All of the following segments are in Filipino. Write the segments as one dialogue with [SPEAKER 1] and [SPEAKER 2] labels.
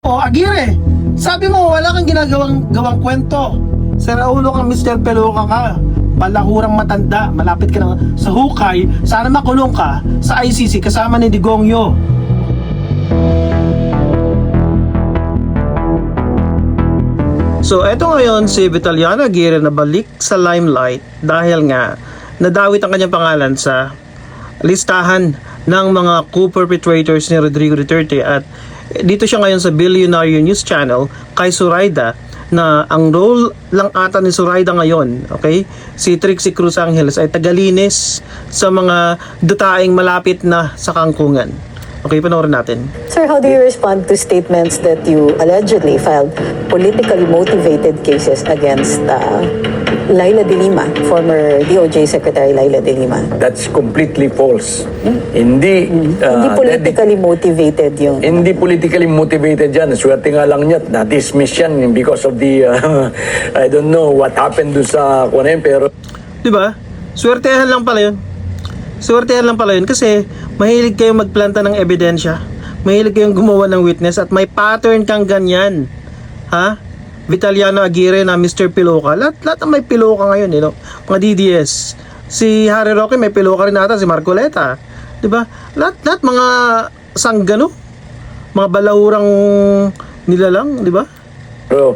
[SPEAKER 1] O Aguirre, sabi mo wala kang gawang kwento. Saraulo kang Mr. Peluca ka. Balahurang matanda, malapit ka na sa hukay. Sana makulong ka sa ICC kasama ni Digongyo. So eto ngayon si Vitaliano Aguirre na balik sa limelight dahil nga nadawit ang kanyang pangalan sa listahan ng mga co-perpetrators ni Rodrigo Duterte, at dito siya ngayon sa Billionaire News Channel kay Zoraida, na ang role lang ata ni Zoraida ngayon, okay, si Trixie Cruz Angeles ay tagalinis sa mga dutaing malapit na sa kangkungan. Okay, panoorin natin.
[SPEAKER 2] Sir, how do you respond to statements that you allegedly filed politically motivated cases against Laila De Lima, former DOJ Secretary Laila De Lima?
[SPEAKER 3] That's completely false. Hindi
[SPEAKER 2] Hindi politically motivated yung...
[SPEAKER 3] hindi politically motivated yan. Swerte nga lang niya, na-dismiss yan because of the, I don't know what happened doon sa kunin, pero...
[SPEAKER 1] Diba? Swertehan lang pala yun. Swertehan lang pala yun kasi mahilig kayong magplanta ng ebidensya. Mahilig kayong gumawa ng witness at may pattern kang ganyan. Ha? Vitaliano Aguirre na Mr. Peluca. Lahat ang may Peluca ngayon, you know? Mga DDS. Si Harry Roque may Peluca rin ata, si Marcoleta. Diba? Lahat mga sanggano. Mga balahurang nilalang, diba?
[SPEAKER 3] Pero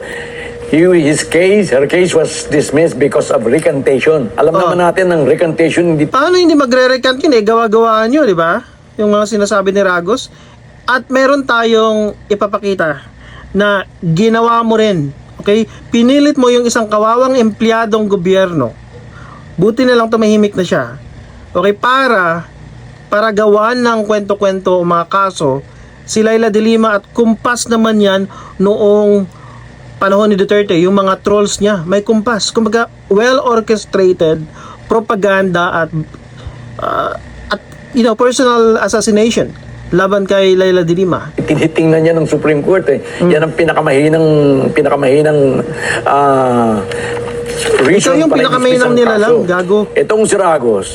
[SPEAKER 3] her case was dismissed because of recantation. Alam naman natin ng recantation, hindi
[SPEAKER 1] Paano hindi magre-recant yun eh? Gawa-gawaan nyo, di ba? Yung mga sinasabi ni Ragos. At meron tayong ipapakita na ginawa mo rin. Okay? Pinilit mo yung isang kawawang empleyadong gobyerno. Buti na lang tumahimik na siya. Okay? Para gawaan ng kwento-kwento o mga kaso, si Laila De Lima, at kumpas naman yan noong panahon ni Duterte, yung mga trolls niya, may kumpas. Kumbaga, well-orchestrated propaganda at personal assassination laban kay Laila De Lima.
[SPEAKER 3] tinitingnan niya ng Supreme Court eh. Yan ang pinakamahinang reason
[SPEAKER 1] Ito yung
[SPEAKER 3] para
[SPEAKER 1] pinakamahinang
[SPEAKER 3] i-dismiss
[SPEAKER 1] nila
[SPEAKER 3] ang
[SPEAKER 1] lang,
[SPEAKER 3] kaso.
[SPEAKER 1] gago.
[SPEAKER 3] Itong si Ragos,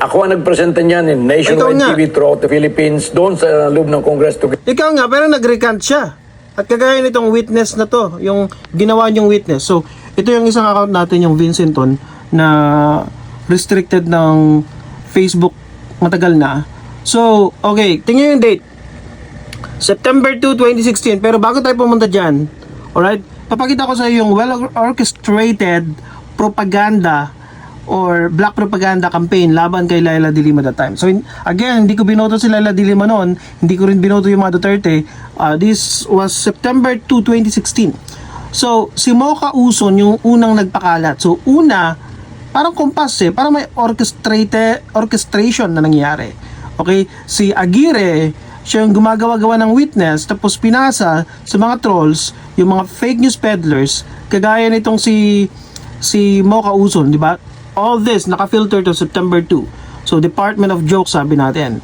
[SPEAKER 3] ako ang nagpresenta niyan in nationwide
[SPEAKER 1] Ikaw nga.
[SPEAKER 3] TV throughout the Philippines, doon sa loob ng Congress to
[SPEAKER 1] Ikaw nga, pero nag-recant siya. At kagaya nitong witness na to, yung ginawa niyong witness. So, ito yung isang account natin, yung Vincenton, na restricted ng Facebook matagal na. So, okay, tingnan yung date. September 2, 2016. Pero bago tayo pumunta dyan, alright, papakita ko sa iyo yung well-orchestrated propaganda or black propaganda campaign laban kay Laila De Lima that time. So again, hindi ko binoto si Laila De Lima noon, hindi ko rin binoto yung mga Duterte. This was September 2, 2016. So si Mocha Uson yung unang nagpakalat. So una, parang kumpas eh, parang may orchestration na nangyayari. Okay, si Aguirre, siya yung gumagawa-gawa ng witness, tapos pinasa sa mga trolls, yung mga fake news peddlers, kagaya nitong si Mocha Uson, di ba? All this naka-filter to September 2. So Department of Jokes, sabi natin.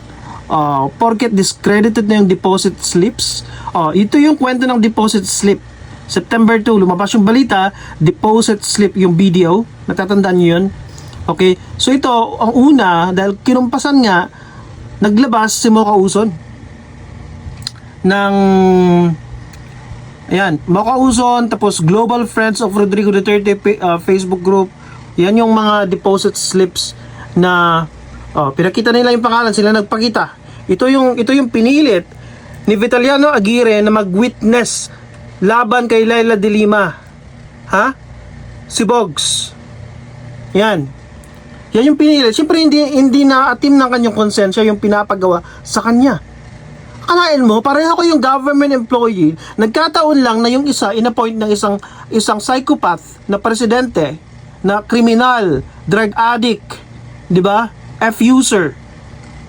[SPEAKER 1] Porket discredited na yung deposit slips. Ito yung kwento ng deposit slip. September 2, lumabas yung balita, deposit slip yung video. Natatandaan nyo yun? Okay? So ito, ang una, dahil kinumpasan nga, naglabas si Mocha Uson ng ayan, Mocha Uson, tapos Global Friends of Rodrigo Duterte Facebook group. Yan yung mga deposit slips na pinakita nila yung pangalan, sila nagpakita. Ito yung pinilit ni Vitaliano Aguirre na mag-witness laban kay Laila De Lima. Ha? Si Bogs. Yan. Yan yung pinilit. Siyempre hindi na-atim ng kanyang konsensya yung pinapagawa sa kanya. Akalain mo, pareho ko yung government employee, nagkataon lang na yung isa inappoint ng isang psychopath na presidente, na kriminal, drug addict, di ba? F-user,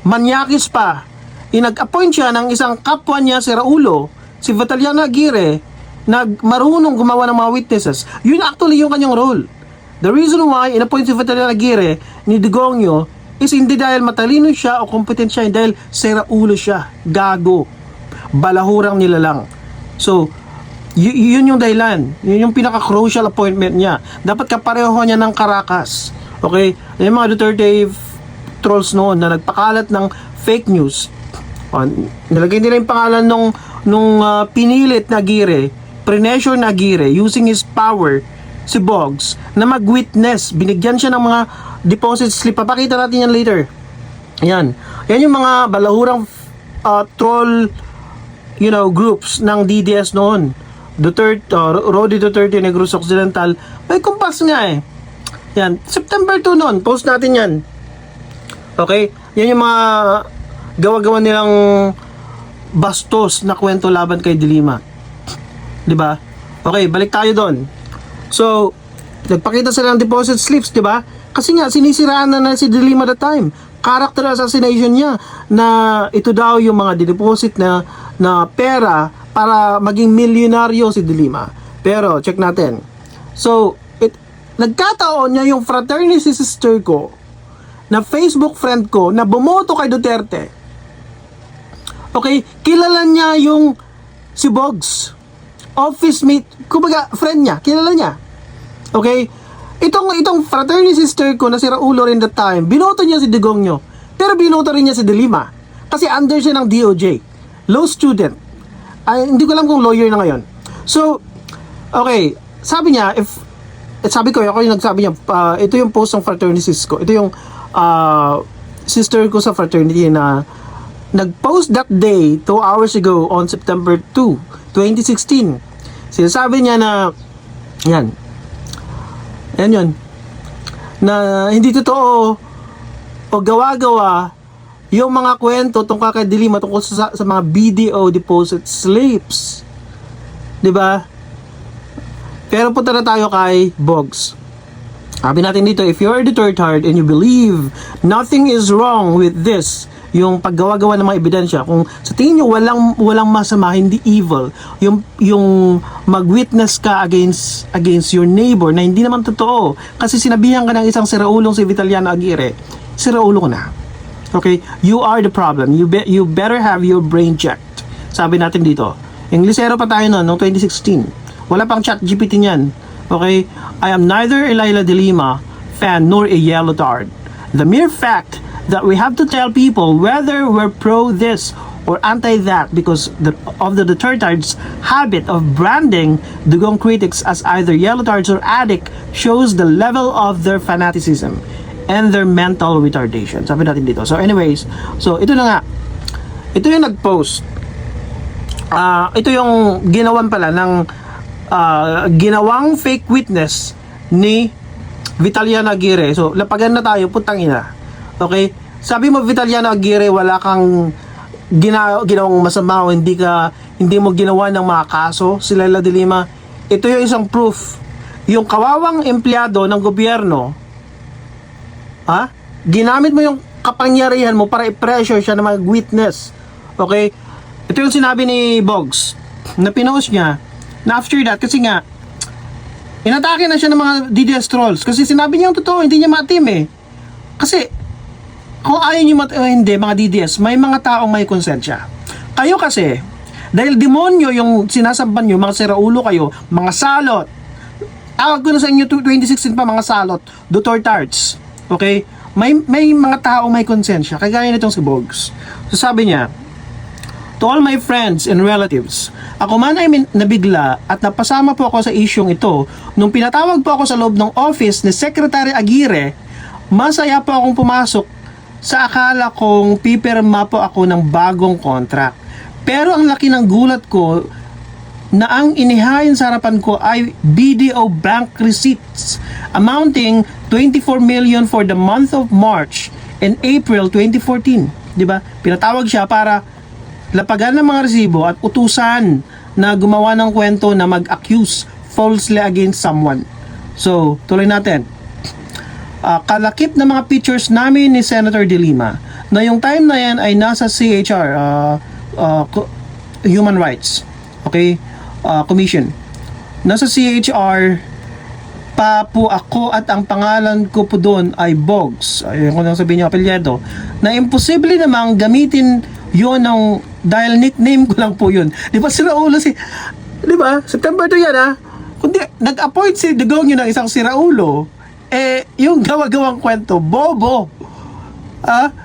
[SPEAKER 1] manyakis pa. Inag-appoint siya ng isang kapwa niya, si Raulo, si Vitaliano Aguirre, na marunong gumawa ng mga witnesses. Yun actually yung kanyang role. The reason why inappoint si Vitaliano Aguirre ni Digongyo is hindi dahil matalino siya o competent siya, dahil si Raulo siya, gago, balahurang nilalang. So, yun yung dahilan. Yun yung pinaka-crucial appointment niya. Dapat kapareho niya ng Caracas. Okay? Yung mga Duterte trolls noon na nagpakalat ng fake news. Nilagay nila yung pangalan pinilit na Aguirre, pressure na Aguirre using his power, si Bogs, na mag-witness. Binigyan siya ng mga deposit slip. Papakita natin yan later. Yan yung mga balahurang troll groups ng DDS noon. Rodi Duterte, Negros Occidental. May kumpas nga eh. Yan, September 2 noon, post natin yan. Okay? Yan yung mga gawa-gawa nilang bastos na kwento laban kay De Lima. 'Di ba? Okay, balik tayo doon. So, nagpakita sila ng deposit slips, 'di ba? Kasi nga sinisiraan na si De Lima that time. Character assassination niya na ito daw yung mga dideposit na pera para maging milyonaryo si De Lima. Pero check natin. So, nagkataon niya yung fraternity sister ko na Facebook friend ko na bumoto kay Duterte. Okay, kilala niya yung si Bogs. Office mate, kumbaga friend niya, kilala niya. Okay? Itong fraternity sister ko na si Raulo rin that time, binoto niya si Digongyo. Pero binoto rin niya si De Lima. Kasi under siya ng DOJ. Law student. Hindi ko alam kung lawyer na ngayon. So, okay, sabi niya, sabi ko, ako yung nagsabi niya, ito yung post ng fraternity sis ko. Ito yung sister ko sa fraternity na nag-post that day 2 hours ago on September 2, 2016. Sinasabi niya na yan yun, na hindi totoo o gawa-gawa yung mga kwento tungkol kay De Lima tungkol sa mga BDO deposit slips. 'Di ba? Pero punta na tayo kay Bogs. Sabi natin dito, if you're deterred and you believe nothing is wrong with this, yung paggawa-gawa ng mga ebidensya, kung sa tingin nyo walang masama, hindi evil, yung mag-witness ka against your neighbor na hindi naman totoo, kasi sinabihan ka ng isang siraulong si Vitaliano Aguirre, siraulo ko na. Okay? You are the problem. You better have your brain checked. Sabi natin dito. Inglesero pa tayo noong 2016. Wala pang chat GPT niyan. Okay? I am neither a Laila De Lima fan nor a yellow tard. The mere fact that we have to tell people whether we're pro this or anti that because of the Dutertards' habit of branding dugong critics as either yellow tards or addict shows the level of their fanaticism and their mental retardation. Sabi natin dito. So anyways, so ito na nga. Ito yung nag-post. Ito yung ginawan pala ng ginawang fake witness ni Vitaliano Aguirre. So lapagan na tayo, putang ina. Okay? Sabi mo Vitaliano Aguirre, wala kang ginawang masama o hindi mo ginawa ng mga kaso si Laila De Lima. Ito yung isang proof. Yung kawawang empleyado ng gobyerno, ginamit mo yung kapangyarihan mo para i-pressure siya na mag-witness. Okay? Ito yung sinabi ni Bogs na pinost niya na after that, kasi nga inatake na siya ng mga DDS trolls kasi sinabi niya yung totoo, hindi niya matim eh. Kasi kung ayaw nyo hindi, mga DDS, may mga taong may konsensya. Kayo kasi, dahil demonyo yung sinasampan nyo, mga siraulo kayo, mga salot. Tawag ko na sa inyo 2016 pa, mga salot, Dutertards. Okay? May mga taong may konsensya, kagaya nitong si Bogs. So sabi niya, to all my friends and relatives, ako man ay nabigla at napasama po ako sa isyong ito nung pinatawag po ako sa loob ng office ni Secretary Aguirre. Masaya po akong pumasok sa akala kong pipirma po ako ng bagong contract. Pero ang laki ng gulat ko na ang inihain sa harapan ko ay BDO bank receipts amounting 24 million for the month of March and April 2014. 'Di ba? Pinatawag siya para lapagan ng mga resibo at utusan na gumawa ng kwento na mag-accuse falsely against someone. So, tuloy natin. Kalakip na mga pictures namin ni Senator De Lima na yung time na yan ay nasa CHR, Human Rights, okay, Commission. Nasa CHR pa po ako at ang pangalan ko po doon ay Bogs. Ayun ko nang sabihin niyo, apelyido. Na imposible namang gamitin yun ng, dahil nickname ko lang po yun. Di ba siraulo di ba? September 2 yan Kundi nag-appoint si Digongyo ng isang siraulo, yung gawa-gawang kwento, bobo.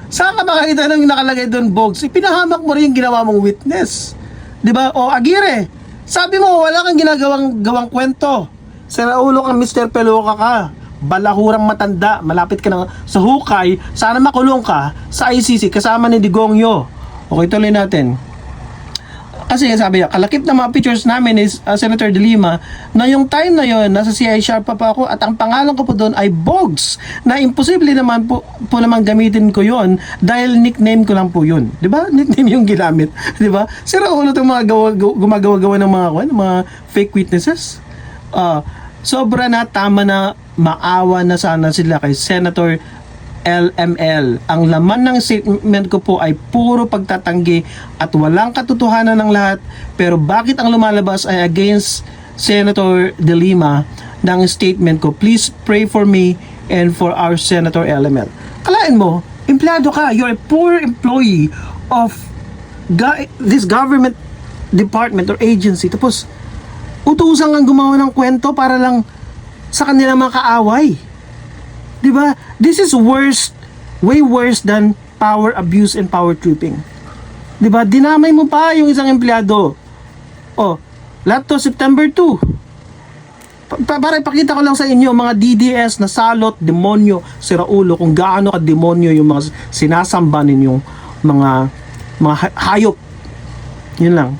[SPEAKER 1] Saan ka makakita ng nakalagay doon, Bogs? Ipinahamak mo rin yung ginawa mong witness. 'Di ba? O Aguirre, sabi mo wala kang gawang kwento. Saraulo kang Mr. Peluca ka. Balahurang matanda, malapit ka na sa hukay, sana makulong ka sa ICC kasama ni Digongyo. Okay, tuloy natin. Kasi sabi niya, kalakip na mga pictures namin is Senator De Lima na yung time na yon nasa CI Sharp pa ako at ang pangalan ko po doon ay Bogs na imposible naman po naman gamitin ko yon dahil nickname ko lang po yun. Di ba? Nickname yung ginamit. Di ba? Sira ulo itong mga gumagawa ng mga fake witnesses. Sobra na, tama na, maawa na sana sila kay Senator LML. Ang laman ng statement ko po ay puro pagtatanggi at walang katotohanan ng lahat. Pero bakit ang lumalabas ay against Senator De Lima ng statement ko? Please pray for me and for our Senator LML. Kalain mo, empleyado ka. You're a poor employee of this government department or agency. Tapos, utusan kang gumawa ng kwento para lang sa kanila mga kaaway. Diba? This is worse, way worse than power abuse and power tripping. Diba? Dinamay mo pa yung isang empleyado. Oh, lahat to September 2. Para ipakita ko lang sa inyo, mga DDS na salot, demonyo, siraulo, kung gaano ka demonyo yung mga sinasamba ninyong mga hayop. Yun lang.